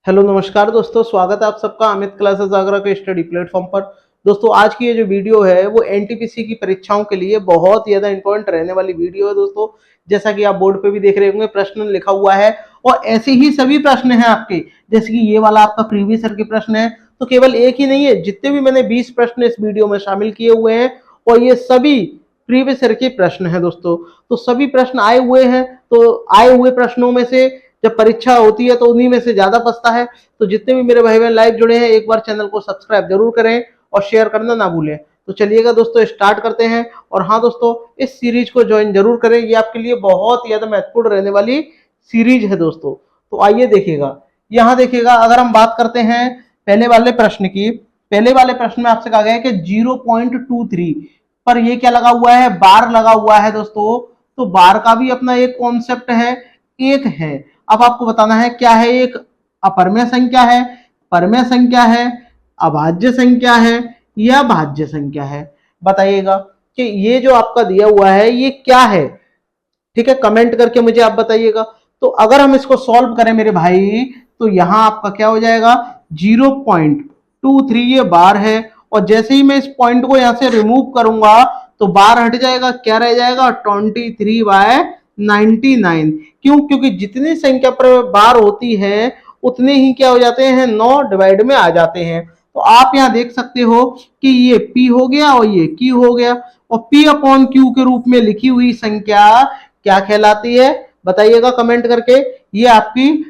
Hello नमस्कार दोस्तों, स्वागत है आप सबका अमित क्लासेस आगरा के स्टडी प्लेटफॉर्म पर। दोस्तों आज की ये जो वीडियो है वो एनटीपीसी की परीक्षाओं के लिए बहुत ज्यादा इंपॉर्टेंट रहने वाली वीडियो है दोस्तों। जैसा कि आप बोर्ड पे भी देख रहे होंगे, प्रश्न लिखा हुआ है और ऐसे ही सभी प्रश्न हैं आपके। जैसे कि ये वाला आपका प्रीवियस ईयर के प्रश्न है, तो केवल एक ही नहीं है, जितने भी मैंने 20 प्रश्न इस वीडियो में शामिल किए हुए हैं और ये सभी प्रीवियस ईयर के प्रश्न है दोस्तों। तो सभी प्रश्न आए हुए हैं, तो आए हुए प्रश्नों में से जब परीक्षा होती है तो उन्हीं में से ज्यादा बचता है। तो जितने भी मेरे भाई बहन लाइव जुड़े हैं, एक बार चैनल को सब्सक्राइब जरूर करें और शेयर करना ना भूलें। तो चलिएगा दोस्तों, स्टार्ट करते हैं। और हाँ दोस्तों, इस सीरीज को ज्वाइन जरूर करें, ये आपके लिए बहुत ज्यादा महत्वपूर्ण रहने वाली सीरीज है दोस्तों। तो आइए देखिएगा, यहाँ देखिएगा, अगर हम बात करते हैं पहले वाले प्रश्न की, पहले वाले प्रश्न में आपसे कहा गया है कि 0.23 पर ये क्या लगा हुआ है, बार लगा हुआ है दोस्तों। तो बार का भी अपना एक कॉन्सेप्ट है, एक है। अब आपको बताना है क्या है, एक अपरमेय संख्या है, परमेय संख्या है, अभाज्य संख्या है या भाज्य संख्या है। बताइएगा कि ये जो आपका दिया हुआ है ये क्या है। ठीक है, कमेंट करके मुझे आप बताइएगा। तो अगर हम इसको सॉल्व करें मेरे भाई, तो यहां आपका क्या हो जाएगा, 0.23 ये बार है। और जैसे ही मैं इस पॉइंट को यहां से रिमूव करूंगा तो बार हट जाएगा, क्या रह जाएगा, 23/99। क्यों? क्योंकि जितनी संख्या पर बार होती है उतने ही क्या हो जाते हैं, 9 डिवाइड में आ जाते हैं। तो आप यहां देख सकते हो कि ये P हो गया और ये Q हो गया। और P अपॉन Q के रूप में लिखी हुई संख्या क्या कहलाती है, बताइएगा कमेंट करके। ये आपकी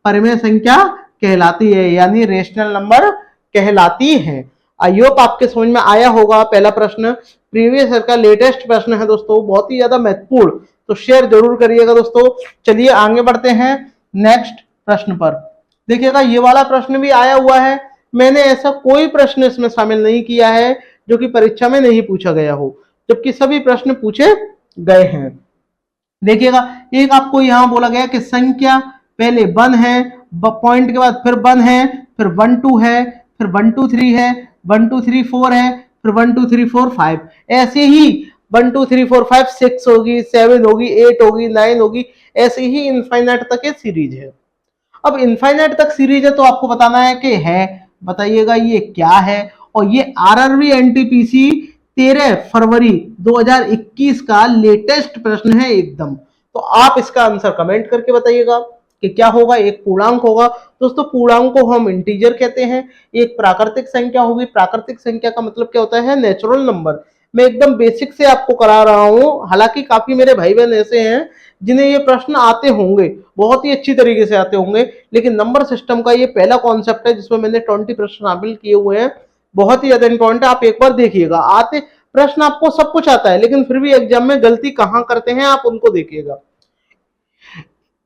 परमेय संख्या कहलाती है, यानी रेशनल नंबर कहलाती है। आई होप आपके समझ में आया होगा। पहला प्रश्न प्रीवियस ईयर का लेटेस्ट प्रश्न है दोस्तों, बहुत ही ज्यादा महत्वपूर्ण, तो शेयर जरूर करिएगा दोस्तों। चलिए आगे बढ़ते हैं नेक्स्ट प्रश्न पर। देखिएगा, ये वाला प्रश्न भी आया हुआ है। मैंने ऐसा कोई प्रश्न इसमें शामिल नहीं किया है जो कि परीक्षा में नहीं पूछा गया हो, जबकि सभी प्रश्न पूछे गए हैं। देखिएगा, एक आपको यहां बोला गया कि संख्या पहले 1 है, पॉइंट के बाद फिर 1 है, फिर 1 2 है, फिर 1 2 3 है, 1 2 3 4 है, फिर 1 2 3 4 5। ऐसे ही 1 2 3 4 5 6 होगी, 7 होगी, 8 होगी, 9 होगी, ऐसे ही इनफाइनाइट तक ये सीरीज है। अब इनफाइनाइट तक सीरीज है तो आपको बताना है कि है, बताइएगा ये क्या है। और ये आरआरबी एनटीपीसी 13 फरवरी 2021 का लेटेस्ट प्रश्न है एकदम। तो आप इसका आंसर कमेंट करके बताइएगा कि क्या होगा। एक पूर्णांक होगा दोस्तों, पूर्णांक को हम इंटीजर कहते हैं। एक प्राकृतिक संख्या होगी, प्राकृतिक संख्या का मतलब क्या होता है, नेचुरल नंबर। मैं एकदम बेसिक से आपको करा रहा हूं, हालांकि काफी मेरे भाई बहन ऐसे हैं जिन्हें ये प्रश्न आते होंगे, बहुत ही अच्छी तरीके से आते होंगे, लेकिन नंबर सिस्टम का ये पहला कॉन्सेप्ट है जिसमें मैंने 20 प्रश्न शामिल किए हुए हैं। बहुत ही ज्यादा इंपॉर्टेंट है, आप एक बार देखिएगा। आते प्रश्न आपको सब कुछ आता है, लेकिन फिर भी एग्जाम में गलती कहां करते हैं आप उनको देखिएगा।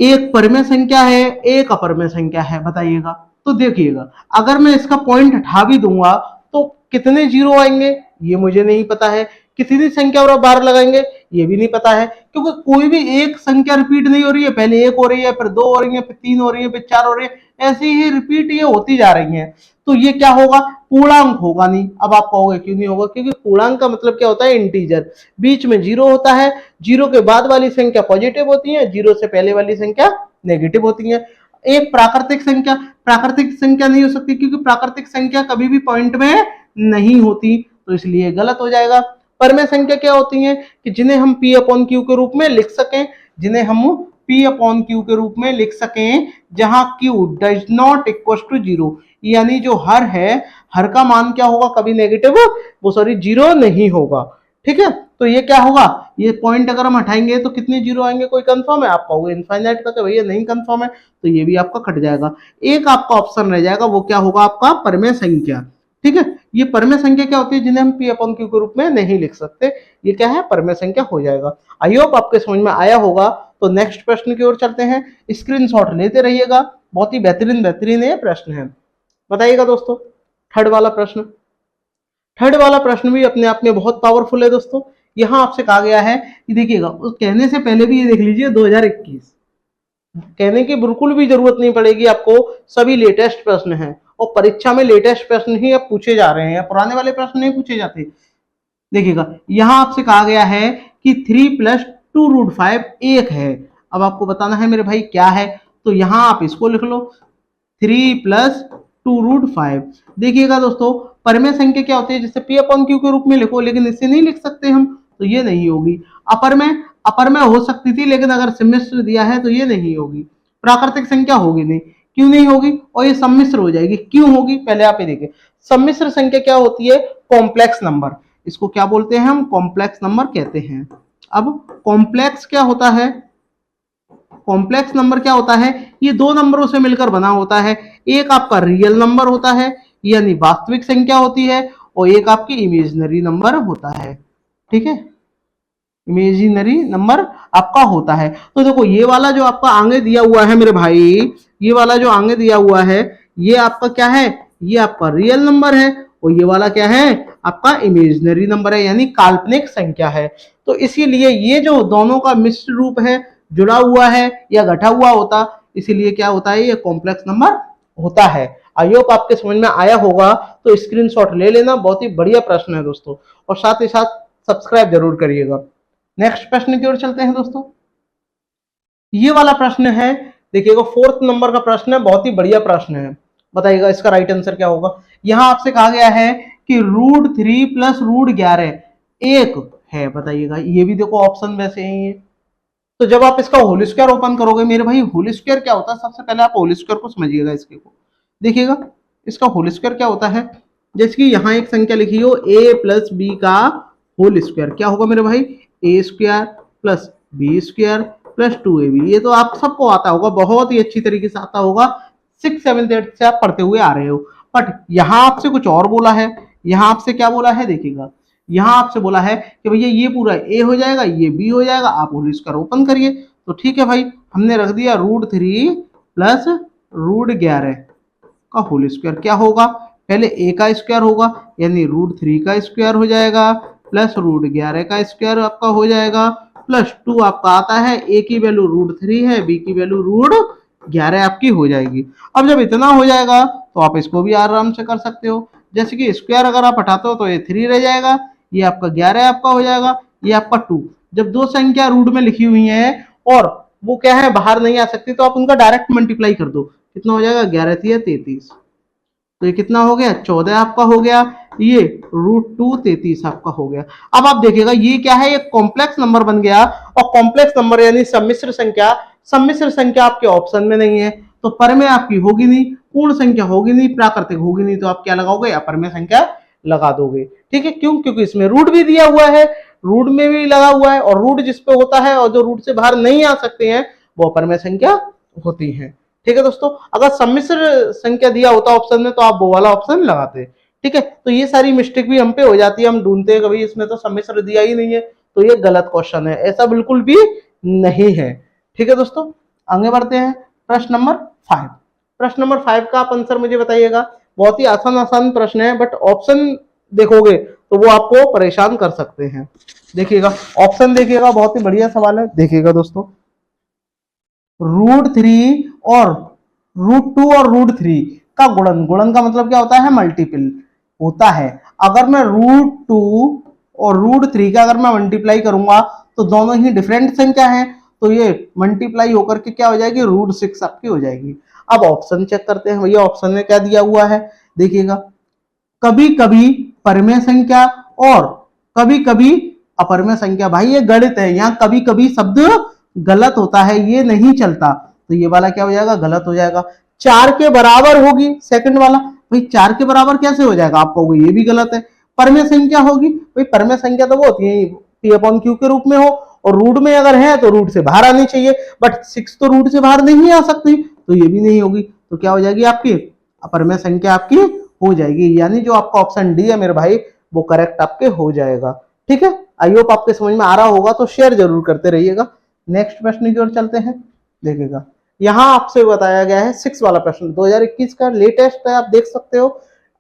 एक परमेय संख्या है, एक अपरमेय संख्या है, बताइएगा। तो देखिएगा, अगर मैं इसका पॉइंट हटा भी दूंगा तो कितने जीरो आएंगे ये मुझे नहीं पता है। कितनी संख्या और बार लगाएंगे ये भी नहीं पता है, क्योंकि कोई भी एक संख्या रिपीट नहीं हो रही है। पहले 1 हो रही है, फिर 2 हो रही है, फिर 3 हो रही है, फिर 4 हो रही है, ऐसे ही रिपीट ये होती जा रही है। तो ये क्या होगा, पूर्णांक होगा नहीं। अब आप कहोगे क्यों नहीं होगा, क्योंकि पूर्णांक का मतलब क्या होता है, इंटीजर। बीच में जीरो होता है, जीरो के बाद वाली संख्या पॉजिटिव होती है, जीरो से पहले वाली संख्या नेगेटिव होती है। एक प्राकृतिक संख्या, प्राकृतिक संख्या नहीं हो सकती क्योंकि प्राकृतिक संख्या कभी भी पॉइंट में नहीं होती, तो इसलिए गलत हो जाएगा। परमेय संख्या क्या होती है कि जिन्हें हम P अपॉन Q के रूप में लिख सकें, जिन्हें हम P अपॉन Q के रूप में लिख सकें, जहां Q does not equal to zero, यानी जो हर है, हर का मान क्या होगा, कभी नेगेटिव, वो सॉरी जीरो नहीं होगा। ठीक है, तो ये क्या होगा, ये पॉइंट अगर हम हटाएंगे तो कितने जीरो आएंगे, कोई कंफर्म है? आप कहोगे इनफाइनाइट तक है भैया, नहीं कंफर्म है, तो ये भी आपका कट जाएगा। एक आपका ऑप्शन रह जाएगा, वो क्या होगा, आपका परमेय संख्या। ठीक है, ये परमेय संख्या क्या होती है, जिन्हें हम P अपॉन Q के रूप में नहीं लिख सकते, ये क्या है, परमेय संख्या हो जाएगा। आई होप आपके समझ में आया होगा। तो नेक्स्ट प्रश्न की ओर चलते हैं, स्क्रीनशॉट लेते रहिएगा, बहुत ही बेहतरीन बेहतरीन ये प्रश्न है। बताइएगा दोस्तों, थर्ड वाला प्रश्न, थर्ड वाला प्रश्न भी अपने आप में बहुत पावरफुल है दोस्तों। यहां आपसे कहा गया है कि देखिएगा, उस कहने से पहले भी ये देख लीजिए 2021, कहने की बिल्कुल भी जरूरत नहीं पड़ेगी आपको, सभी लेटेस्ट प्रश्न हैं और परीक्षा में लेटेस्ट प्रश्न ही अब पूछे जा रहे हैं, पुराने वाले प्रश्न नहीं पूछे जाते। देखिएगा, यहां आपसे कहा गया है कि 3 + 2√5 1 है। अब आपको बताना है मेरे भाई क्या है, तो यहां आप इसको लिख लो, 3+2√5। देखिएगा दोस्तों, परिमेय संख्या क्या होती है, जैसे P अपॉन Q के रूप में लिखो, लेकिन इससे नहीं लिख सकते हम, तो ये नहीं होगी। अपर में हो सकती थी, लेकिन अगर सम्मिश्र दिया है तो ये नहीं होगी। प्राकृतिक संख्या होगी नहीं, क्यों नहीं होगी, और ये सम्मिश्र हो जाएगी। क्यों होगी, पहले आप ये देखिए, सम्मिश्र संख्या क्या होती है, कॉम्प्लेक्स नंबर। इसको क्या बोलते हैं हम, कॉम्प्लेक्स नंबर कहते हैं। अब कॉम्प्लेक्स क्या होता है, कॉम्प्लेक्स नंबर क्या होता है, ये दो नंबरों से मिलकर बना होता है। एक आपका रियल नंबर होता है, यानी वास्तविक संख्या होती है, और एक आपकी इमेजिनरी नंबर होता है। ठीक है, इमेजिनरी नंबर आपका होता है। तो देखो, ये वाला जो आपका आगे दिया हुआ है मेरे भाई, ये वाला जो आगे दिया हुआ है, ये आपका क्या है, ये आपका रियल नंबर है, और ये वाला क्या है, आपका इमेजिनरी नंबर है, यानी काल्पनिक संख्या है। तो इसीलिए ये जो दोनों का मिश्र रूप है, जुड़ा हुआ है या घटा हुआ होता, इसीलिए क्या होता है, ये कॉम्प्लेक्स नंबर होता है। आई होप आपके समझ में आया होगा, तो स्क्रीनशॉट ले लेना, बहुत ही बढ़िया प्रश्न है दोस्तों, और साथ ही साथ सब्सक्राइब जरूर करिएगा। नेक्स्ट प्रश्न की ओर चलते हैं दोस्तों। ये वाला प्रश्न है, देखिएगा 4th नंबर का प्रश्न है, बहुत ही बढ़िया प्रश्न है। बताइएगा इसका राइट आंसर क्या होगा। यहां आपसे कहा गया है कि √3+√11 एक है। बताइएगा, ये भी देखो ऑप्शन वैसे ही है। तो जब आप इसका होल स्क्वायर ओपन करोगे मेरे भाई, होल स्क्वायर क्या होता है, सबसे पहले आप होल स्क्वायर को समझिएगा। इसके को देखिएगा, इसका होल स्क्वायर क्या होता है, जैसे कि यहाँ एक संख्या लिखी हो a+b का होल स्क्वायर, क्या होगा मेरे भाई, a² + b² + 2ab। ये तो आप सबको आता होगा, बहुत ही अच्छी तरीके से आता होगा, 6th 7th 8th से आप पढ़ते हुए आ रहे हो। बट यहाँ आपसे कुछ और बोला है। यहाँ आपसे क्या बोला है, देखिएगा, यहाँ आपसे बोला है कि भैया ये पूरा a हो जाएगा, ये b हो जाएगा, आप होल स्क्वायर ओपन करिए। तो ठीक है भाई, हमने रख दिया √3+√11 का होल स्क्वायर। क्या होगा, पहले a का स्क्वायर होगा, यानी √3 का स्क्वायर हो जाएगा, प्लस √11 का स्क्वायर आपका हो जाएगा, +2 आपका आता है, a की वैल्यू √3 है, b की वैल्यू √11 आपकी हो जाएगी। अब जब इतना हो जाएगा तो आप इसको भी आराम से कर सकते हो। जैसे कि स्क्वायर अगर आप हटाते हो तो ये 3 रह जाएगा, ये आपका 11 आपका हो जाएगा, ये आपका 2। जब दो संख्या रूट में लिखी हुई है और वो क्या है, बाहर नहीं आ सकती, तो आप उनका डायरेक्ट मल्टीप्लाई कर दो। कितना हो जाएगा, 11 × 3 = 33। तो ये कितना हो गया, 14 आपका हो गया, ये √2 33 आपका हो गया। अब आप देखिएगा, ये क्या है, ये कॉम्प्लेक्स नंबर बन गया, और कॉम्प्लेक्स नंबर यानी सम्मिश्र संख्या। सम्मिश्र संख्या आपके ऑप्शन में नहीं है, तो परमेय आपकी होगी नहीं, पूर्ण संख्या होगी नहीं, प्राकृतिक होगी नहीं, तो आप क्या लगाओगे, अपरमेय संख्या लगा दोगे। ठीक है, क्यों, क्योंकि इसमें रूट भी दिया हुआ है, रूट में भी लगा हुआ है, और रूट जिसपे होता है और जो रूट से बाहर नहीं आ सकते हैं, वो अपरमेय संख्या होती है। ठीक है दोस्तों, अगर सम्मिश्र संख्या दिया होता ऑप्शन में, तो आप वो वाला ऑप्शन लगाते। ठीक है, तो ये सारी मिस्टेक भी हम पे हो जाती है, हम ढूंढते हैं कभी इसमें तो सम्मिश्र दिया ही नहीं है, तो ये गलत क्वेश्चन है, ऐसा बिल्कुल भी नहीं है। ठीक है दोस्तों, आगे बढ़ते हैं। प्रश्न नंबर 5। प्रश्न नंबर 5 का आप आंसर मुझे बताइएगा। बहुत ही आसान आसान प्रश्न है, बट ऑप्शन देखोगे तो वो आपको परेशान कर सकते हैं। देखिएगा, ऑप्शन देखिएगा, बहुत ही बढ़िया सवाल है। देखिएगा दोस्तों, √3 और √2 और √3 का गुणन, गुणन का मतलब क्या होता है, मल्टीपल होता है। अगर मैं √2 और √3 का अगर मैं मल्टीप्लाई करूंगा, तो दोनों ही डिफरेंट संख्या है, तो ये मल्टीप्लाई होकर के क्या हो जाएगी, √6 आपकी हो जाएगी। अब ऑप्शन चेक करते हैं, भैया ऑप्शन में क्या दिया हुआ है। देखिएगा, कभी कभी परमेय संख्या और कभी कभी अपरमेय संख्या। भाई ये गणित है, यहाँ कभी कभी शब्द गलत होता है, ये नहीं चलता, तो ये वाला क्या हो जाएगा, गलत हो जाएगा। 4 के बराबर होगी, सेकंड वाला, भाई 4 के बराबर कैसे हो जाएगा, आप कहोगे ये भी गलत है। परमेय संख्या होगी, भाई परमेय संख्या तो वो होती है P/Q के रूप में हो, और रूट में अगर है तो रूट से बाहर आनी चाहिए, बट 6 तो रूट से बाहर नहीं आ सकती, तो ये भी नहीं होगी। तो क्या हो जाएगी, आपकी अपरमेय संख्या आपकी हो जाएगी, यानी जो आपका ऑप्शन डी है मेरे भाई, वो करेक्ट आपके हो जाएगा। ठीक है, आई होप आपके समझ में आ रहा होगा, तो शेयर जरूर करते रहिएगा। नेक्स्ट प्रश्न की ओर चलते हैं। देखिएगा, यहां आपसे बताया गया है 6 वाला प्रश्न, 2021 का लेटेस्ट है, आप देख सकते हो।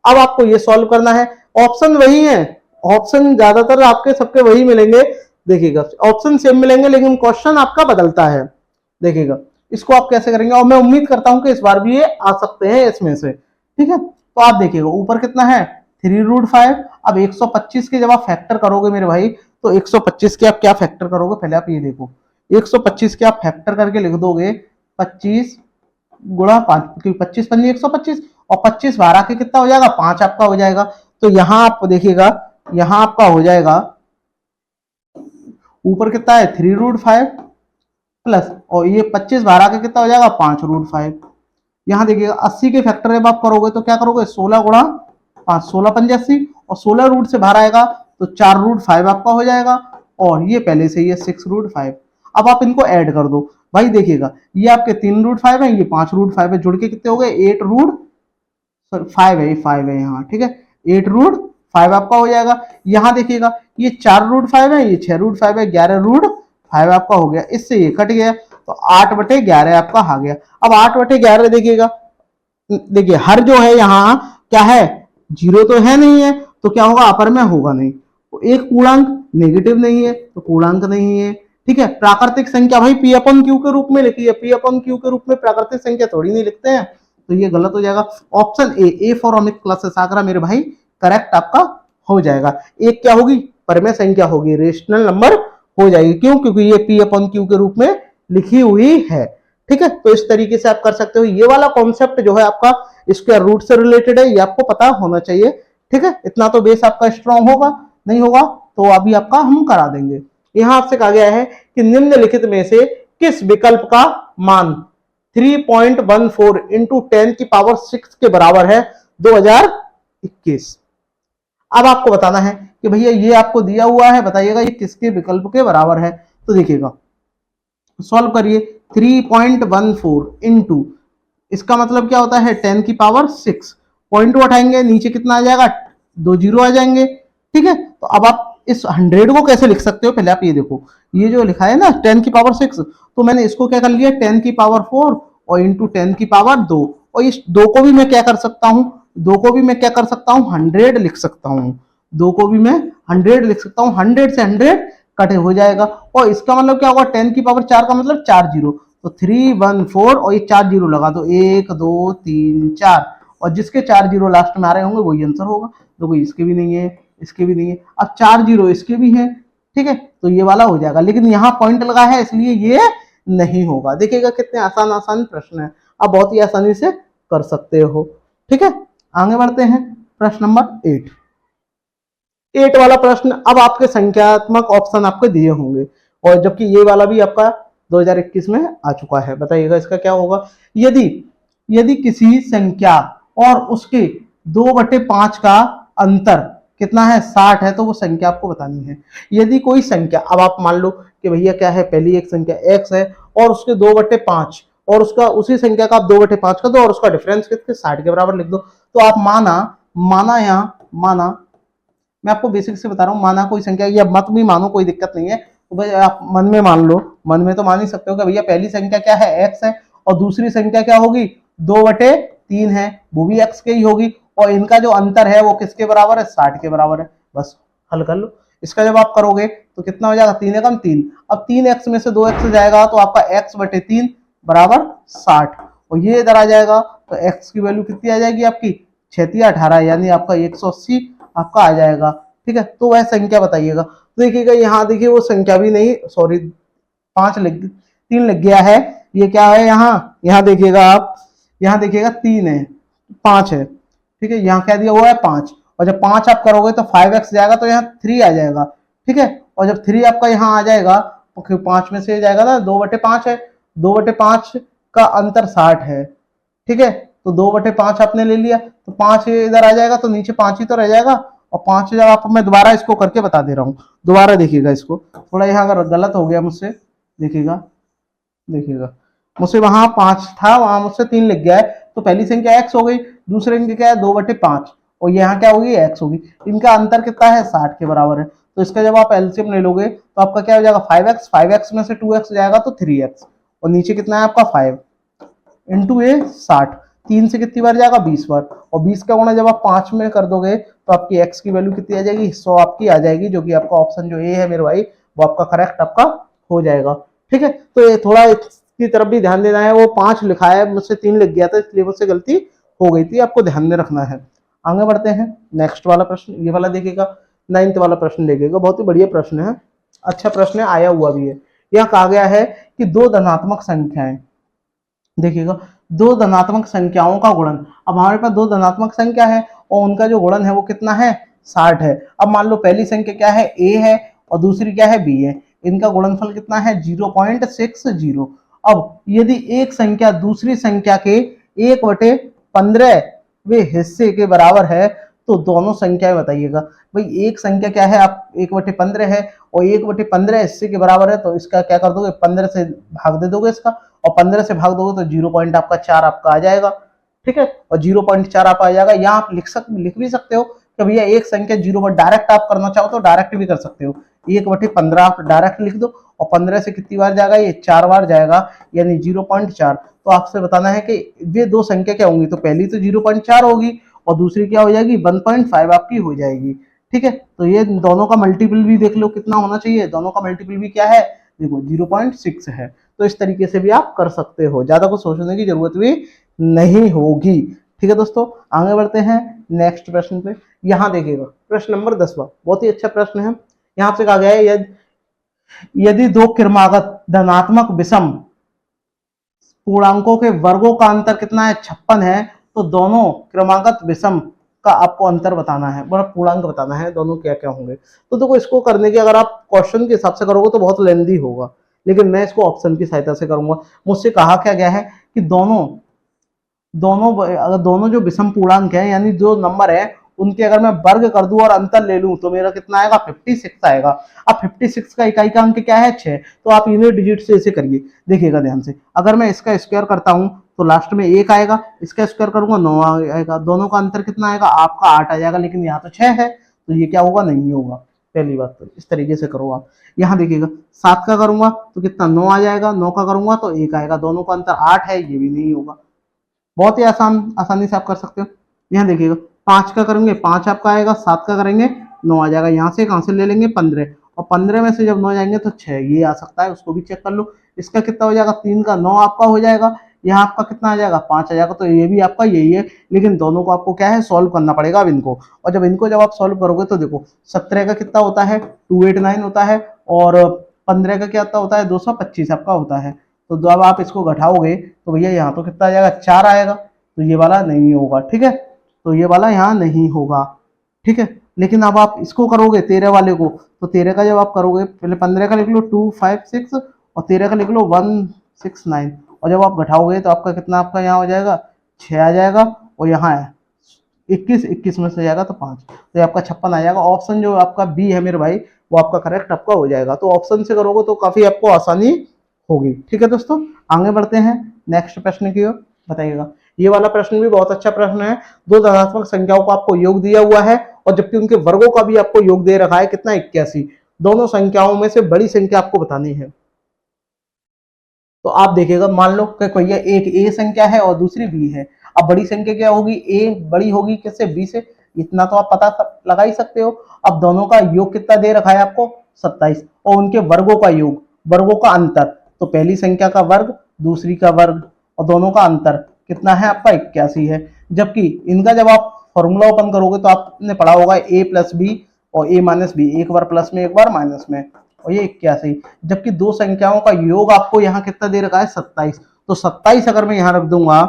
अब आपको ये सॉल्व करना है। ऑप्शन वही है, ऑप्शन ज्यादातर आपके सबके वही मिलेंगे। देखिएगा, ऑप्शन सेम मिलेंगे, लेकिन क्वेश्चन आपका बदलता है। देखिएगा, इसको आप कैसे करेंगे, और मैं उम्मीद करता हूं कि इस बार भी ये आ सकते हैं इसमें से। ठीक है, तो आप देखिएगा, ऊपर कितना है, 3√5। अब 125 के जब आप फैक्टर करोगे मेरे भाई, तो 125 के आप क्या फैक्टर करोगे, पहले आप ये देखो, 125 के आप फैक्टर करके लिख दोगे 25 गुणा 5, क्योंकि 25 पंजे 125 और 25 12 के कितना हो जाएगा 5 आपका हो जाएगा। तो यहाँ आप देखिएगा, यहाँ आपका हो जाएगा ऊपर कितना है 3√5 प्लस, और ये 25 12 के कितना हो जाएगा 5√5। यहाँ देखिएगा 80 के फैक्टर जब आप करोगे तो क्या करोगे 16 गुणा 5, 16 पंजे 80 और 16 रूट से बाहर आएगा तो 4√5 आपका हो जाएगा, और ये पहले से ही है 6√5। अब आप इनको ऐड कर दो भाई, देखिएगा ये आपके 3√5 है, ये 5√5 है, जुड़ के कितने हो गए 8√5 है, ये 5 है यहाँ, ठीक है 8√5 आपका हो जाएगा। यहाँ देखिएगा ये 4√5 है, ये 6√5 है, 11√5 आपका हो गया, इससे ये कट गया तो 8/11 आपका आ गया। अब 8/11 देखिएगा, देखिए हर जो है यहाँ क्या है जीरो तो है नहीं है, तो क्या होगा अपर में होगा नहीं, तो एक पूर्णांक नेगेटिव नहीं है तो पूर्णांक नहीं है, ठीक है। प्राकृतिक संख्या भाई P/Q के रूप में लिखी है, P/Q के रूप में प्राकृतिक संख्या थोड़ी नहीं लिखते हैं, तो ये गलत हो जाएगा। Option A for Amit classes Agra मेरे भाई करेक्ट आपका हो जाएगा। एक क्या होगी परमेय संख्या होगी, रेशनल नंबर हो जाएगी, क्यों क्योंकि ये P/Q के रूप में लिखी हुई है, ठीक है। तो इस तरीके से आप कर सकते हो। ये वाला कॉन्सेप्ट जो है आपका स्क्वायर रूट से रिलेटेड है, ये आपको पता होना चाहिए, ठीक है। इतना तो बेस आपका स्ट्रांग होगा, नहीं होगा तो अभी आपका हम करा देंगे। यहां आपसे कहा गया है कि निम्नलिखित में से किस विकल्प का मान 3.14 इंटू 10⁶ के बराबर है 2021। अब आपको बताना है कि भैया ये आपको दिया हुआ है, बताइएगा ये किसके विकल्प के बराबर है। तो देखिएगा सॉल्व करिए, 3.14 इंटू, इसका मतलब क्या होता है 10⁶, पॉइंट उठाएंगे नीचे कितना आ जाएगा 2 जीरो आ जाएंगे, ठीक है। तो अब आप इस 100 को कैसे लिख सकते हो, पहले आप ये देखो, ये जो लिखा है ना 10⁶, तो मैंने इसको क्या कर लिया 10⁴ और इंटू 10⁻², और इस 2 को भी मैं क्या कर सकता हूं, 2 को भी मैं क्या कर सकता हूं 100 लिख सकता हूं, 2 को भी मैं 100 लिख सकता हूं, 100 से 100 कट हो जाएगा, और इसका मतलब क्या होगा 10⁴ का मतलब 4 जीरो, तो 314 और ये 4 जीरो लगा दो 1 2 3 4, और जिसके 4 जीरो लास्ट में आ रहे होंगे वही आंसर होगा। तो कोई इसके भी नहीं है, इसके भी नहीं है, अब 4 जीरो इसके भी हैं, ठीक है, तो ये वाला हो जाएगा, लेकिन यहाँ पॉइंट लगा है इसलिए ये नहीं होगा। देखिएगा कितने आसान आसान प्रश्न है, आप बहुत ही आसानी से कर सकते हो, ठीक है। आगे बढ़ते हैं, प्रश्न नंबर 8 वाला प्रश्न। अब आपके संख्यात्मक ऑप्शन आपको दिए होंगे, और जबकि ये वाला भी आपका 2021 में आ चुका है। बताइएगा इसका क्या होगा। यदि किसी संख्या और उसके 2/5 का अंतर कितना है 60 है, तो वो संख्या आपको बतानी है। यदि कोई संख्या, अब आप मान लो कि भैया क्या है, पहली एक संख्या x है और उसके 2/5, और उसका उसी संख्या का आप 2/5 कर दो और उसका डिफरेंस कितने 60 के बराबर लिख दो। तो आप माना यहाँ माना, मैं आपको बेसिक से बता रहा हूँ, माना कोई संख्या, या मत भी मानो कोई दिक्कत नहीं है, तो भाई आप मन में मान लो, मन में तो मान ही सकते हो कि भैया पहली संख्या क्या है x है और दूसरी संख्या क्या होगी 2/3 है, वो भी x के ही होगी, और इनका जो अंतर है वो किसके बराबर है 60 के बराबर है। बस हल कर लो। इसका जब आप करोगे तो कितना हो जाएगा 3 एकम 3, अब 3x में से 2x जाएगा तो आपका x/3 बराबर 60, और ये इधर आ जाएगा तो x की वैल्यू कितनी आ जाएगी आपकी 6×18, यानी आपका 180 आपका आ जाएगा, ठीक है। तो वह संख्या बताइएगा। तो देखिएगा यहाँ देखिए वो संख्या भी नहीं, सॉरी 3 लग गया है, ये क्या है यहाँ देखिएगा आप, यहाँ देखिएगा 3 है 5 है, ठीक है, यहाँ क्या दिया हुआ है 5, और जब 5 आप करोगे तो 5x जाएगा तो यहाँ 3 आ जाएगा, ठीक है, और जब 3 आपका यहाँ आ जाएगा तो 5 में से जाएगा ना 2/5 है, 2/5 का अंतर 60 है, ठीक है, तो 2/5 आपने ले लिया तो 5 इधर आ जाएगा तो नीचे 5 ही तो रह जाएगा, और 5 जब आप, मैं दोबारा इसको करके बता दे रहा हूँ, दोबारा देखिएगा इसको, थोड़ा यहाँ अगर गलत हो गया मुझसे, देखिएगा मुझसे वहां 5 था, वहां मुझसे 3 लिख गया है, तो पहली संख्या x हो गई, दूसरी संख्या क्या है 2/5, और यहाँ क्या होगी x होगी, इनका अंतर कितना है 60 के बराबर है। तो इसका जब आप एलसीएम ले लोगे तो आपका क्या हो जाएगा 5x में से 2x जाएगा तो 3x, और नीचे कितना है आपका 5 इंटू ए 60, 3 से कितनी बार जाएगा 20 बार, और 20 का गुणा जब आप 5 में कर दोगे तो आपकी x की वैल्यू कितनी आ जाएगी 100 आपकी आ जाएगी, जो कि आपका ऑप्शन जो ए है मेरे भाई वो आपका करेक्ट आपका हो जाएगा, ठीक है। तो ये थोड़ा की तरफ भी ध्यान देना है, वो 5 लिखा है मुझसे 3 लिख गया था, इसलिए मुझसे गलती हो गई थी, आपको ध्यान में रखना है। आगे बढ़ते हैं, नेक्स्ट वाला प्रश्न, ये वाला देखिएगा 9th वाला प्रश्न देखिएगा, बहुत ही बढ़िया प्रश्न है, अच्छा प्रश्न है, आया हुआ भी है। यह कहा गया है कि 2 धनात्मक संख्याएं, देखिएगा दो धनात्मक संख्याओं का गुणन। अब हमारे पास दो धनात्मक संख्या है और उनका जो गुणन है वो कितना है, 60 है। अब मान लो पहली संख्या क्या है, a है, और दूसरी क्या है, b है। इनका गुणनफल कितना है, 0.60। अब यदि एक संख्या दूसरी संख्या के 1/15वें हिस्से के बराबर है तो दोनों संख्याएं बताइएगा। भाई एक संख्या क्या है, आप 1/15 है और 1/15 हिस्से के बराबर है, तो इसका क्या कर दोगे, 15 से भाग दे दोगे इसका, और 15 से भाग दोगे तो 0.4 आपका आ जाएगा। ठीक है, और 0.4 आप आ जाएगा। यहाँ आप लिख भी सकते हो कि भैया एक संख्या 0 पर डायरेक्ट आप करना चाहो तो डायरेक्ट भी कर सकते हो। 1/15 आप डायरेक्ट लिख दो और 15 से कितनी बार जाएगा, ये 4 बार जाएगा, यानी 0.4। तो आपसे बताना है कि ये दो संख्या क्या होंगी, तो पहली तो 0.4 होगी और दूसरी क्या हो जाएगी, 1.5 आपकी हो जाएगी। ठीक है, तो ये दोनों का मल्टीपल भी देख लो कितना होना चाहिए, दोनों का मल्टीपल भी क्या है, देखो 0.6 है। तो इस तरीके से भी आप कर सकते हो, ज्यादा कुछ सोचने की जरूरत भी नहीं होगी। ठीक है दोस्तों, आगे बढ़ते हैं नेक्स्ट प्रश्न पे। यहाँ देखिएगा प्रश्न नंबर 10वां, बहुत ही अच्छा प्रश्न है। यहाँ से कहा गया है यदि दो क्रमागत धनात्मक विषम पूर्णांकों के वर्गों का अंतर कितना है, 56 है, तो दोनों क्रमागत विषम का आपको अंतर बताना है, मतलब पूर्णांक बताना है, दोनों क्या क्या होंगे। तो देखो इसको करने की अगर आप क्वेश्चन के हिसाब से करोगे तो बहुत लेंदी होगा, लेकिन मैं इसको ऑप्शन की सहायता से करूंगा। मुझसे कहा क्या गया है कि दोनों जो विषम पूर्णांक है, यानी जो नंबर है उनके अगर मैं वर्ग कर दूं और अंतर ले लूं तो मेरा कितना आएगा, 56 आएगा। अब 56 का इकाई का अंक क्या है, 6। तो आप इन्हीं डिजिट से इसे करिए, देखिएगा ध्यान से। अगर मैं इसका स्क्वायर करता हूं तो लास्ट में 1 आएगा, इसका स्क्वायर करूंगा 9 आएगा, दोनों का अंतर कितना आएगा, आपका 8 आ जाएगा, लेकिन यहाँ तो 6 है, तो ये क्या होगा, नहीं होगा। पहली बात तो इस तरीके से करो आप। यहाँ देखिएगा 7 का करूंगा तो कितना, 9 आ जाएगा, 9 का करूंगा तो 1 आएगा, दोनों का अंतर 8 है, ये भी नहीं होगा। बहुत ही आसानी से आप कर सकते हो। यहाँ देखिएगा 5 का करेंगे 5 आपका आएगा, 7 का करेंगे 9 आ जाएगा, यहाँ से कहाँ से ले लेंगे, 15, और 15 में से जब 9 जाएंगे तो 6, ये आ सकता है, उसको भी चेक कर लो। इसका कितना हो जाएगा, 3 का 9 आपका हो जाएगा, यहाँ आपका कितना आ जाएगा, 5 आ जाएगा, तो ये भी आपका यही है। लेकिन दोनों को आपको क्या है, सॉल्व करना पड़ेगा अब इनको। और जब आप सॉल्व करोगे तो देखो 17 का कितना होता है, 289 होता है, और 15 का क्या होता है, 225 आपका होता है। तो जब आप इसको घटाओगे तो भैया यहाँ तो कितना आ जाएगा, 4 आएगा, तो ये वाला नहीं होगा। ठीक है, तो ये वाला यहाँ नहीं होगा। ठीक है, लेकिन अब आप इसको करोगे 13 वाले को, तो 13 का जब आप करोगे, पहले 15 का लिख लो 256 और 13 का लिख लो 169, और जब आप घटाओगे तो आपका कितना, आपका यहाँ हो जाएगा 6 आ जाएगा, और यहाँ है 21 में से जाएगा तो 5, तो ये आपका 56 आ जाएगा। ऑप्शन जो आपका बी है मेरे भाई, वो आपका करेक्ट आपका हो जाएगा। तो ऑप्शन से करोगे तो काफी आपको आसानी होगी। ठीक है दोस्तों, आगे बढ़ते हैं नेक्स्ट प्रश्न की ओर, बताइएगा। ये वाला प्रश्न भी बहुत अच्छा प्रश्न है। दो धनात्मक संख्याओं को आपको योग दिया हुआ है और जबकि उनके वर्गों का भी आपको योग दे रखा है, कितना, 81। दोनों संख्याओं में से बड़ी संख्या आपको बतानी है। तो आप देखिएगा, मान लो कि कोई एक ए संख्या है और दूसरी बी है। अब बड़ी संख्या क्या होगी, ए बड़ी होगी किससे, बी से, इतना तो आप पता लगा ही सकते हो। अब दोनों का योग कितना दे रखा है आपको, 27, और उनके वर्गों का योग, वर्गों का अंतर, तो पहली संख्या का वर्ग, दूसरी का वर्ग, और दोनों का अंतर कितना है आपका, 81 है। जबकि इनका जब आप फॉर्मूला ओपन करोगे तो आपने पढ़ा होगा ए प्लस बी और ए माइनस बी, एक बार प्लस में एक बार माइनस में, और ये 81। जबकि दो संख्याओं का योग आपको यहाँ कितना दे रखा है, 27। तो 27 अगर मैं यहाँ रख दूंगा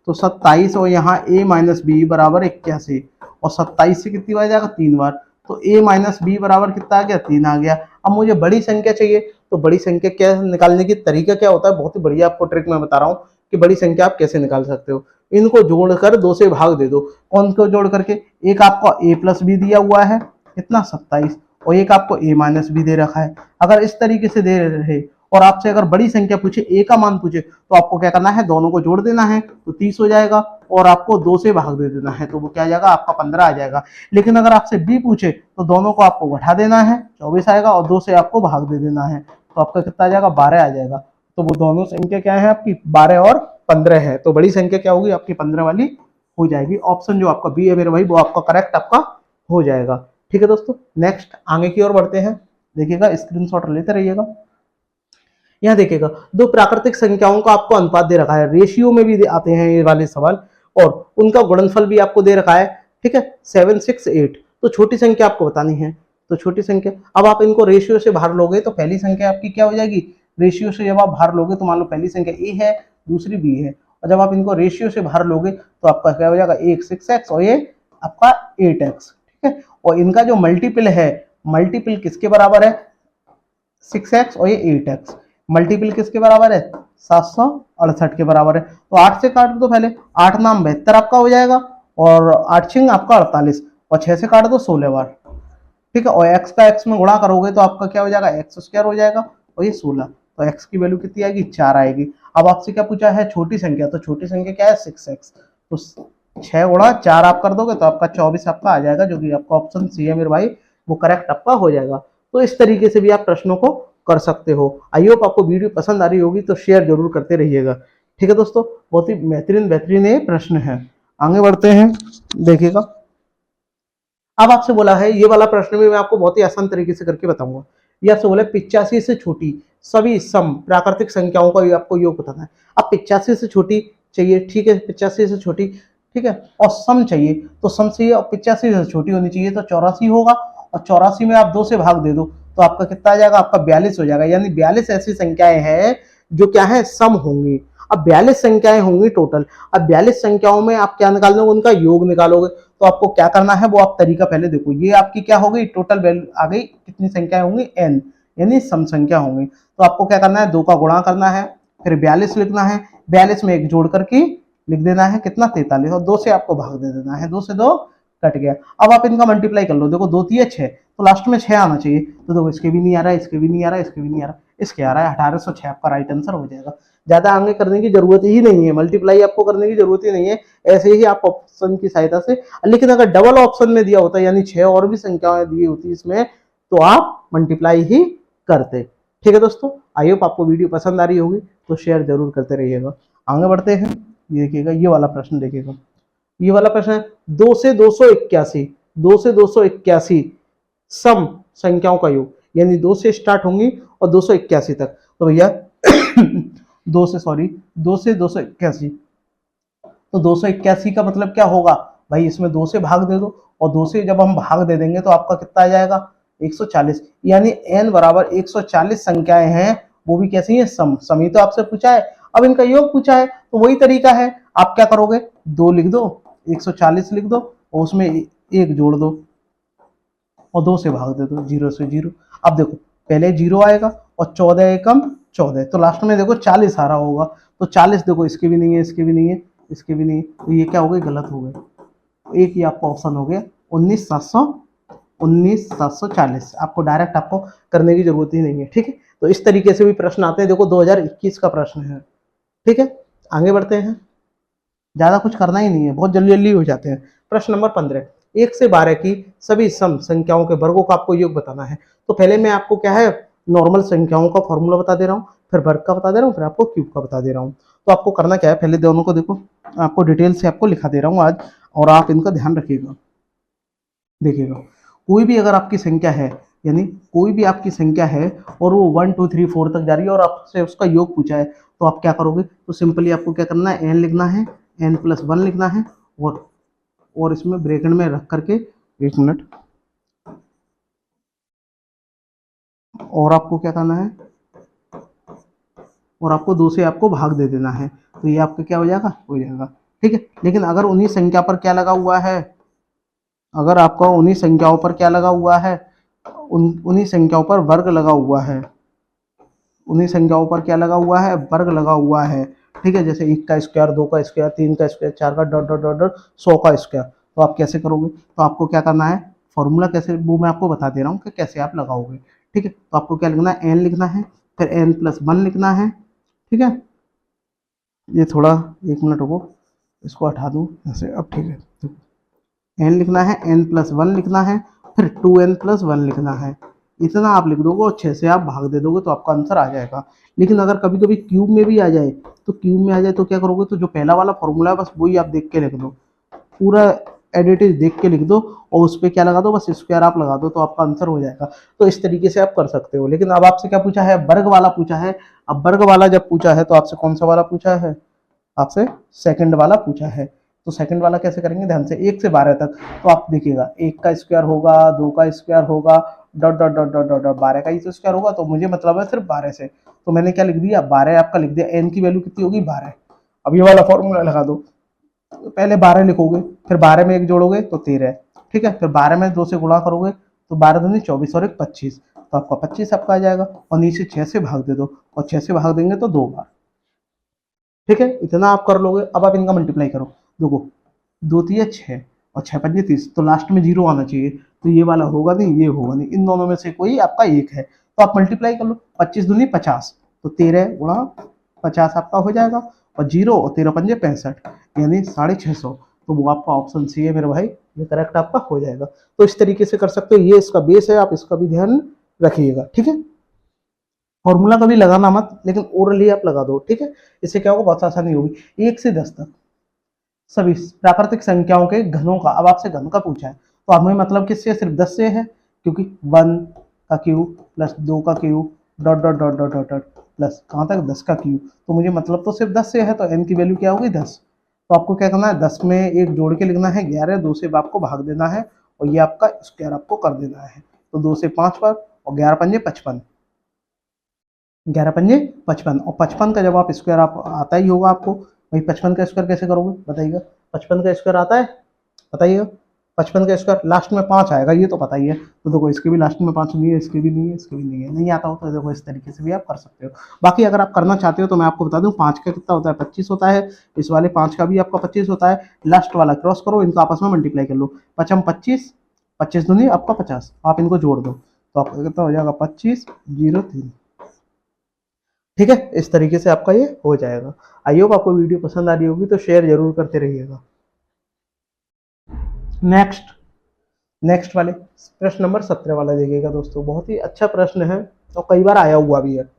तो 27 और यहाँ a माइनस बी बराबर 81, और 27 से कितनी बार जाएगा, 3 बार, तो a माइनस बी बराबर कितना आ गया, 3 आ गया। अब मुझे बड़ी संख्या चाहिए, तो बड़ी संख्या क्या निकालने की तरीका क्या होता है, बहुत ही बढ़िया आपको ट्रिक मैं बता रहा हूँ कि बड़ी संख्या आप कैसे निकाल सकते हो। इनको जोड़कर 2 से भाग दे दो। कौन को जोड़ करके, एक आपको a प्लस बी दिया हुआ है कितना, 27, और एक आपको a माइनस बी दे रखा है। अगर इस तरीके से दे रहे और आपसे अगर बड़ी संख्या पूछे, a का मान पूछे, तो आपको क्या करना है, दोनों को जोड़ देना है, तो 30 हो जाएगा, और आपको 2 से भाग दे देना है, तो वो क्या आ जाएगा, आपका 15 आ जाएगा। लेकिन अगर आपसे b पूछे तो दोनों को आपको घटा देना है, 24 आएगा, और 2 से आपको भाग दे देना है, तो आपका कितना आ जाएगा, 12 आ जाएगा। तो वो दोनों संख्या क्या है आपकी, 12 और 15 है। तो बड़ी संख्या क्या होगी आपकी, 15 वाली हो जाएगी। ऑप्शन जो आपका बी है मेरे भाई, वो आपका करेक्ट आपका हो जाएगा। ठीक है दोस्तों, नेक्स्ट आगे की ओर बढ़ते हैं। देखिएगा, स्क्रीनशॉट लेते रहिएगा। यहाँ देखिएगा, दो प्राकृतिक संख्याओं का आपको अनुपात दे रखा है, रेशियो में भी आते हैं ये वाले सवाल, और उनका गुणनफल भी आपको दे रखा है। ठीक है, 7, 6, 8। तो छोटी संख्या आपको बतानी है, तो छोटी संख्या, अब आप इनको रेशियो से बाहर लोगे तो पहली संख्या आपकी क्या हो जाएगी, रेशियो से जब आप बाहर लोगे तो मान लो पहली संख्या ए है, दूसरी बी है, और जब आप इनको रेशियो से बाहर लोगे तो आपका क्या हो जाएगा, एक 6x और ये आपका 8x, ठीक है। और इनका जो मल्टीपल है, मल्टीपल किसके बराबर है, 6x और ये 8x, मल्टीपल किसके बराबर है, 768 के बराबर है। तो 8 से काट दो पहले, 8 नाम 72 आपका हो जाएगा, और 8 छिंग आपका 48, और 6 से काट दो 16 बार, ठीक है। और x का x में गुणा करोगे तो आपका क्या हो जाएगा, एक्स स्क्वायर हो जाएगा, और ये 16, तो x की वैल्यू कितनी आएगी, 4 आएगी। अब आपसे क्या पूछा है, छोटी संख्या, तो छोटी संख्या क्या है, 6x, तो 6 गुणा 4 आप कर दोगे तो आपका 24 आपका आ जाएगा, जो कि आपका ऑप्शन सी है मेरे भाई, वो करेक्ट आपका हो जाएगा। तो इस तरीके से भी आप प्रश्नों को कर सकते हो। आई होप आपको वीडियो पसंद आ रही होगी, तो शेयर जरूर करते रहिएगा, ठीक है दोस्तों। बहुत ही बेहतरीन ये प्रश्न है। आगे बढ़ते हैं, देखिएगा। अब आपसे बोला है, ये वाला प्रश्न भी मैं आपको बहुत ही आसान तरीके से करके बताऊंगा। ये आपसे बोला 85 से छोटी सभी सम प्राकृतिक संख्याओं का आपको योग बताना है। अब 85 से छोटी चाहिए, ठीक है, 85 से छोटी, ठीक है, और सम चाहिए, तो सम चाहिए और 85 से छोटी होनी चाहिए, तो 84 होगा, और 84 में आप 2 से भाग दे दो तो आपका कितना आ जाएगा, आपका 42 हो जाएगा। यानी 42 ऐसी संख्याएं हैं जो क्या है, सम होंगी। अब 42 संख्याएं होंगी टोटल। अब 42 संख्याओं में आप क्या निकालोगे, उनका योग निकालोगे। तो आपको क्या करना है, वो आप तरीका पहले देखो। ये आपकी क्या हो गई, टोटल वैल्यू आ गई, कितनी संख्याएं होंगी, n, यानी सम संख्या होंगी। तो आपको क्या करना है, 2 का गुणा करना है, फिर 42 लिखना है, 42 में 1 जोड़ करके लिख देना है कितना, 43, और 2 से आपको भाग दे देना है, 2 से 2 कट गया। अब आप इनका मल्टीप्लाई कर लो, देखो 2 3 6, तो लास्ट में 6 आना चाहिए। तो देखो इसके भी नहीं आ रहा है, इसके भी नहीं आ रहा है, इसके भी नहीं आ रहा, इसके आ रहा है 1806 आपका राइट आंसर हो जाएगा। ज्यादा आगे करने की जरूरत ही नहीं है, मल्टीप्लाई आपको करने की जरूरत ही नहीं है, ऐसे ही आप ऑप्शन की सहायता से। लेकिन अगर डबल ऑप्शन में दिया होता, यानी 6 और भी संख्याएं दी होती इसमें, तो आप मल्टीप्लाई ही करते, ठीक है दोस्तों। आई होप आपको वीडियो पसंद आ रही होगी, तो शेयर जरूर करते रहिएगा। आगे बढ़ते हैं, ये देखिएगा, ये वाला प्रश्न देखिएगा। ये वाला प्रश्न है, 2 से 281, 2 से 281 सम संख्याओं का योग, यानी 2 से स्टार्ट होंगी और 281 तक। तो भैया 2 से 281, तो 281 का मतलब क्या होगा भाई, इसमें 2 से भाग दे दो, और 2 से जब हम भाग दे देंगे तो आपका कितना आ जाएगा, 140, यानी n बराबर 140 संख्याएं हैं, वो भी कैसी हैं, सम ही तो आपसे पूछा है। अब इनका योग पूछा है, तो वही तरीका है, आप क्या करोगे, 2 लिख दो, 140 लिख दो, और उसमें 1 जोड़ दो, और 2 से भाग दे दो, 0 से 0। अब देखो पहले 0 आएगा, और 14 एकम 14, तो लास्ट में देखो 40 आ रहा होगा। तो 40 देखो इसके भी नहीं है, इसके भी नहीं है, इसके भी नहीं है, तो ये क्या हो गए, गलत हो गए। तो एक ही आपका ऑप्शन हो गया 19,740। आपको डायरेक्ट आपको करने की जरूरत ही नहीं है, ठीक है। तो इस तरीके से भी प्रश्न आते हैं, देखो 2021 का प्रश्न है, ठीक है। आगे बढ़ते हैं, ज्यादा कुछ करना ही नहीं है, बहुत जल्दी जल्दी हो जाते हैं। प्रश्न नंबर 15, 1 से 12 की सभी सम संख्याओं के वर्गों का आपको योग बताना है। तो पहले मैं आपको क्या है, नॉर्मल संख्याओं का फॉर्मूला बता दे रहा हूँ, फिर वर्ग का बता दे रहा हूँ, फिर आपको क्यूब का बता दे रहा हूँ। तो आपको करना क्या है, पहले दोनों को देखो, आपको डिटेल से आपको लिखा दे रहा हूँ आज, और आप इनका ध्यान रखिएगा। देखिएगा, कोई भी अगर आपकी संख्या है, यानी कोई भी आपकी संख्या है और वो 1 2 3 4 तक जा रही है, और आपसे उसका योग पूछा है, तो आप क्या करोगे, तो सिंपली आपको क्या करना है, n लिखना है, n+1 लिखना है, और इसमें ब्रैकेट में रख करके, 1 मिनट, और आपको क्या करना है, और आपको 2 से आपको भाग दे देना है, तो ये आपका क्या हो जाएगा, ठीक है। लेकिन अगर उन्हीं संख्या पर क्या लगा हुआ है, अगर आपका उन्हीं संख्याओं पर क्या लगा हुआ है, उन्हीं संख्याओं पर वर्ग लगा हुआ है, उन्हीं संख्याओं पर क्या लगा हुआ है, वर्ग लगा हुआ है, ठीक है। जैसे 1 का स्क्वायर, 2 का स्क्वायर, 3 का स्क्वायर, 4 का डॉट डॉट डॉट डॉट 100 का स्क्वायर, तो आप कैसे करोगे, तो आपको क्या करना है, फॉर्मूला कैसे, वो मैं आपको बता दे रहा हूँ कि कैसे आप लगाओगे, ठीक है। तो आपको क्या लिखना है, n लिखना है, फिर n+1 लिखना है, ठीक है। ये थोड़ा 1 मिनट रुको, इसको हटा दूँ ऐसे, अब ठीक है। n लिखना है, n+1 लिखना है, फिर 2n+1 लिखना है, इतना आप लिख दोगे, और 6 से आप भाग दे दोगे तो आपका आंसर आ जाएगा। लेकिन अगर कभी कभी क्यूब में भी आ जाए, तो क्यूब में आ जाए तो क्या करोगे, तो जो पहला वाला फॉर्मूला है बस वही आप देख के लिख दो, पूरा एडिटेड देख के लिख दो, और उस पर क्या लगा दो, बस स्क्वायर आप लगा दो, तो आपका आंसर हो जाएगा। तो इस तरीके से आप कर सकते हो। लेकिन अब आपसे क्या पूछा है, वर्ग वाला पूछा है। अब वर्ग वाला जब पूछा है, तो आपसे कौन सा वाला पूछा है, आपसे सेकंड वाला पूछा है। तो सेकंड वाला कैसे करेंगे, ध्यान से, 1 से 12 तक। तो आप देखिएगा, 1 का स्क्वायर होगा, 2 का स्क्वायर होगा, dot dot dot dot dot 12 का ही तो स्क्वायर होगा, तो मुझे मतलब है सिर्फ 12 से। तो मैंने क्या लिख दिया, 12 आपका लिख दिया, n की वैल्यू कितनी होगी, 12। अब ये वाला फॉर्मूला लगा दो, तो पहले 12 लिखोगे, फिर 12 में 1 जोड़ोगे तो 13, ठीक है, फिर 12 में 2 से गुणा करोगे तो 12 दूनी 24 और 1 25, तो आपका 25 आपका आ जाएगा, और नीचे 6 से भाग दे दो, और 6 से भाग देंगे तो 2 बार, ठीक है, इतना आप कर लोगे। अब आप इनका मल्टीप्लाई करो, देखो 2 तिया 6 और 6 पंजे 30, तो लास्ट में 0 आना चाहिए, तो ये वाला होगा नहीं, ये होगा नहीं, इन दोनों में से कोई आपका एक है, तो आप मल्टीप्लाई कर लो, 25 दूनी 50, तो 13 गुणा 50 आपका हो जाएगा, और 0 और 13 पंजे 65, यानी 650, तो वो आपका ऑप्शन सी है मेरे भाई, ये करेक्ट आपका हो जाएगा। तो इस तरीके से कर सकते हो, ये इसका बेस है, आप इसका भी ध्यान रखिएगा, ठीक है। फॉर्मूला कभी लगाना मत, लेकिन ओरली आप लगा दो, ठीक है, इससे क्या होगा, बहुत आसानी होगी। 1 से 10 तक सभी प्राकृतिक संख्याओं के घनों का, अब आपसे घन का पूछा है, तो हमें मतलब किससे, सिर्फ 10 से है, क्योंकि 1 का क्यूब प्लस 2 का cube dot dot dot dot dot dot plus कहाँ तक 10 का क्यूब, तो मुझे मतलब तो सिर्फ 10 से है, तो n की वैल्यू क्या होगी 10, तो आपको क्या करना है, 10 में एक जोड़ के लिखना है 11, 2 से आपको भाग देना है, और ये आपका स्क्वायर आपको कर देना है, तो 2 से 5 बार, और 11 पंजे 55, 11 पंजे 55, और 55 का जब आप स्क्वायर आप आता ही होगा आपको, भाई 55 का स्क्वायर कैसे करोगे बताइएगा, 55 का स्क्वायर आता है बताइएगा, 55 का स्क्वायर लास्ट में 5 आएगा, ये तो पता ही है, तो देखो इसके भी लास्ट में 5 नहीं है, इसके भी नहीं है, इसके भी नहीं है, नहीं आता हो तो देखो इस तरीके से भी आप कर सकते हो। बाकी अगर आप करना चाहते हो तो मैं आपको बता दूं, 5 का कितना होता है 25 होता है, इस वाले 5 का भी आपका 25 होता है, लास्ट वाला क्रॉस करो, इनको आपस में मल्टीप्लाई कर लो, 5 25, 25 दूनी आपका 50, आप इनको जोड़ दो तो आपका कितना हो जाएगा 2503, ठीक है, इस तरीके से आपका ये हो जाएगा। आई होप आपको वीडियो पसंद आ रही होगी, तो शेयर जरूर करते रहिएगा। नेक्स्ट नेक्स्ट वाले प्रश्न नंबर 17 वाला देखिएगा दोस्तों, बहुत ही अच्छा प्रश्न है और कई बार आया हुआ भी है।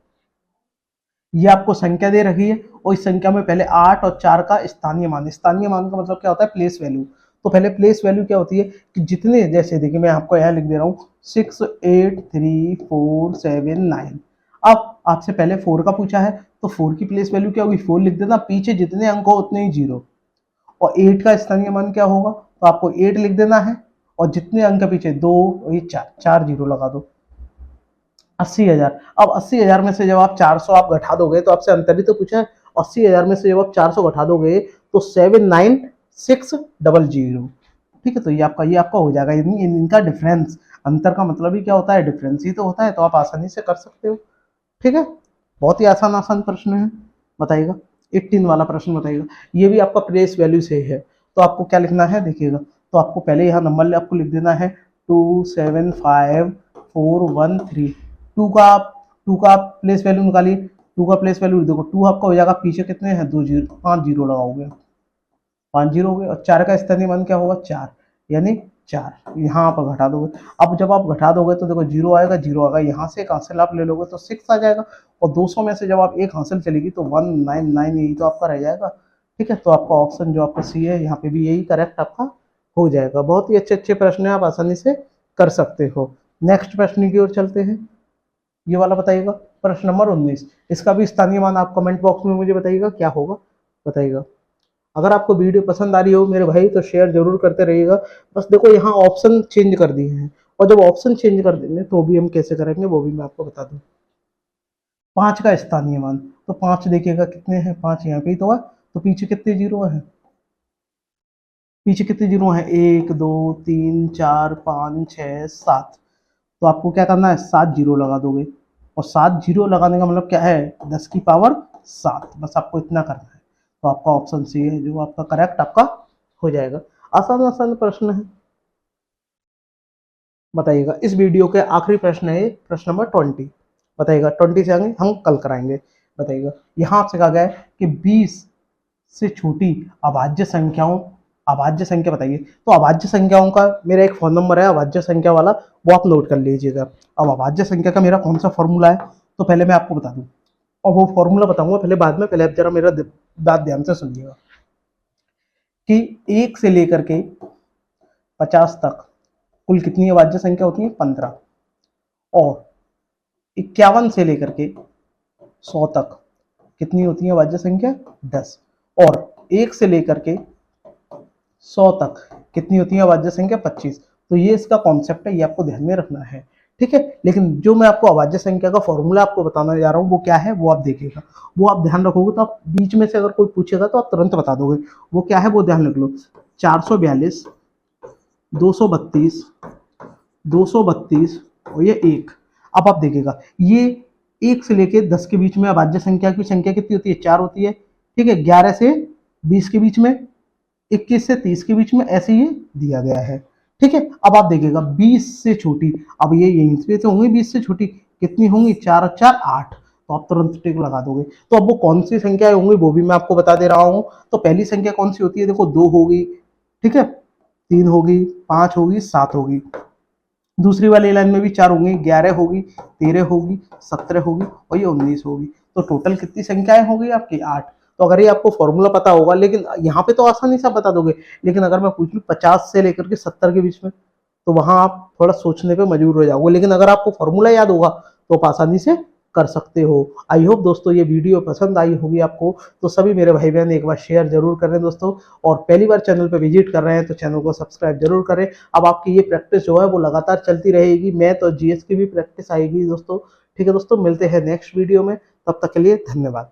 ये आपको संख्या दे रखी है, और इस संख्या में पहले 8 और 4 का स्थानीय मान, स्थानीय मान का मतलब क्या होता है, प्लेस वैल्यू। तो पहले प्लेस वैल्यू क्या होती है कि जितने, जैसे देखिए मैं आपको यहाँ लिख दे रहा हूँ 6 8 3 4 7 9, अब आपसे पहले 4 का पूछा है, तो 4 की प्लेस वैल्यू क्या होगी, 4 लिख देना, पीछे जितने अंक हो उतने ही जीरो, और 8 का स्थानीय मान क्या होगा, तो आपको 8 लिख देना है, और जितने अंक पीछे 2, ये 4 जीरो लगा दो, 80,000। अब 80,000 में से जब आप 400 आप घटा दोगे, तो आपसे अंतर ही तो पूछा है, 80,000 में से जब आप 400 घटा दोगे तो 79600, ठीक है, तो ये आपका हो जाएगा, इनका डिफरेंस, अंतर का मतलब ही क्या होता है, डिफरेंस ही तो होता है, तो आप आसानी से कर सकते हो, ठीक है, बहुत ही आसान आसान प्रश्न है। बताइएगा 18 वाला प्रश्न बताइएगा, ये भी आपका प्लेस वैल्यू से है, तो आपको क्या लिखना है देखिएगा, तो आपको पहले यहाँ नंबर आपको लिख देना है 275413, टू का प्लेस वैल्यू निकालिए, 2 का प्लेस वैल्यू देखो, 2 आपका हो जाएगा, पीछे कितने हैं 2 जीरो, 5 जीरो लगाओगे, 5 जीरो हो गए, और 4 का स्थानीय मान क्या होगा 4, यानी 4 यहाँ पर घटा दोगे, अब जब आप घटा दोगे तो देखो जीरो आएगा, जीरो आएगा, यहाँ से एक हासिल आप ले लोगे तो 6 आ जाएगा, और 200 में से जब आप एक हासिल चलेगी तो 199, यही तो आपका रह जाएगा, ठीक है, तो आपका ऑप्शन जो आपका सी है यहाँ पे भी यही करेक्ट आपका हो जाएगा। बहुत ही अच्छे अच्छे प्रश्न है, आप आसानी से कर सकते हो। नेक्स्ट प्रश्न की ओर चलते हैं, ये वाला बताइएगा प्रश्न नंबर 19, इसका भी स्थानीय मान आप कमेंट बॉक्स में मुझे बताइएगा क्या होगा, बताइएगा। अगर आपको वीडियो पसंद आ रही हो मेरे भाई तो शेयर जरूर करते रहिएगा। बस देखो यहाँ ऑप्शन चेंज कर दिए हैं, और जब ऑप्शन चेंज कर देंगे तो भी हम कैसे करेंगे वो भी मैं आपको बता दूं। 5 का स्थानीय मान, तो 5 देखिएगा कितने हैं, 5 यहाँ पे ही तो है, तो पीछे कितने जीरो हैं, पीछे कितने जीरो हैं 1 2 3 4 5 6 7, तो आपको क्या करना है 7 जीरो लगा दोगे, और 7 जीरो लगाने का मतलब क्या है 10 की पावर 7, बस आपको इतना करना है, तो आपका ऑप्शन सी है जो आपका करेक्ट आपका हो जाएगा। आसान आसान प्रश्न है। बताइएगा इस वीडियो के आखिरी प्रश्न है प्रश्न नंबर 20, बताइएगा 20 से आगे हम कल कराएंगे। बताइएगा यहाँ आपसे कहा गया है कि 20 से छोटी अभाज्य संख्याओं, अभाज्य संख्या बताइए, तो अभाज्य संख्याओं का मेरा एक फोन नंबर है अभाज्य संख्या वाला, वो आप नोट कर लीजिएगा। अब अभाज्य संख्या का मेरा कौन सा फॉर्मूला है, तो पहले मैं आपको बता दूं, और वो फॉर्मूला बताऊंगा पहले बाद में, पहले आप जरा मेरा बात ध्यान से सुनिएगा कि 1 से लेकर के 50 तक कुल कितनी अभाज्य संख्या होती है 15, और 51 से लेकर के 100 तक कितनी होती है अभाज्य संख्या 10, और 1 से लेकर के 100 तक कितनी होती है अभाज्य संख्या 25। तो ये इसका कॉन्सेप्ट है, ये आपको ध्यान में रखना है, ठीक है। लेकिन जो मैं आपको अभाज्य संख्या का फॉर्मूला आपको बताने जा रहा हूँ वो क्या है वो आप देखिएगा, वो आप ध्यान रखोगे तो आप बीच में से अगर कोई पूछेगा तो आप तुरंत बता दोगे। वो क्या है वो ध्यान रख लो, 442, 232, 232 और ये 1। अब आप देखिएगा ये 1 से लेके 10 के बीच में अभाज्य संख्या की संख्या कितनी होती है, 4 होती है, ठीक है। 11 से 20 के बीच में, 21 से 30 के बीच में, ऐसे ये दिया गया है, ठीक है। अब आप देखिएगा 20 से छोटी, अब ये यहीं पे तो होंगी 20 से छोटी, कितनी होंगी, 4 और 4 8, तो आप तुरंत टिक लगा दोगे। तो अब वो कौन सी संख्या होंगी वो भी मैं आपको बता दे रहा हूँ। तो पहली संख्या कौन सी होती है, देखो 2 होगी, ठीक है, 3 होगी, 5 होगी, 7 होगी। दूसरी वाली लाइन में भी 4 होंगी, 11 होगी, 13 होगी, 17 होगी और ये 19 होगी। तो टोटल कितनी संख्याएं होगी आपकी, 8। तो अगर ये आपको फॉर्मूला पता होगा, लेकिन यहाँ पे तो आसानी से बता दोगे, लेकिन अगर मैं पूछ लूँ 50 से लेकर के 70 के बीच में, तो वहां आप थोड़ा सोचने पे मजबूर हो जाओगे। लेकिन अगर आपको फॉर्मूला याद होगा तो आप आसानी से कर सकते हो। आई होप दोस्तों ये वीडियो पसंद आई होगी आपको, तो सभी मेरे भाई बहन एक बार शेयर जरूर करें दोस्तों, और पहली बार चैनल पे विजिट कर रहे हैं तो चैनल को सब्सक्राइब जरूर करें। अब आपकी ये प्रैक्टिस जो है वो लगातार चलती रहेगी, मैथ और जीएस की भी प्रैक्टिस आएगी दोस्तों, ठीक है दोस्तों। मिलते हैं नेक्स्ट वीडियो में, तब तक के लिए धन्यवाद।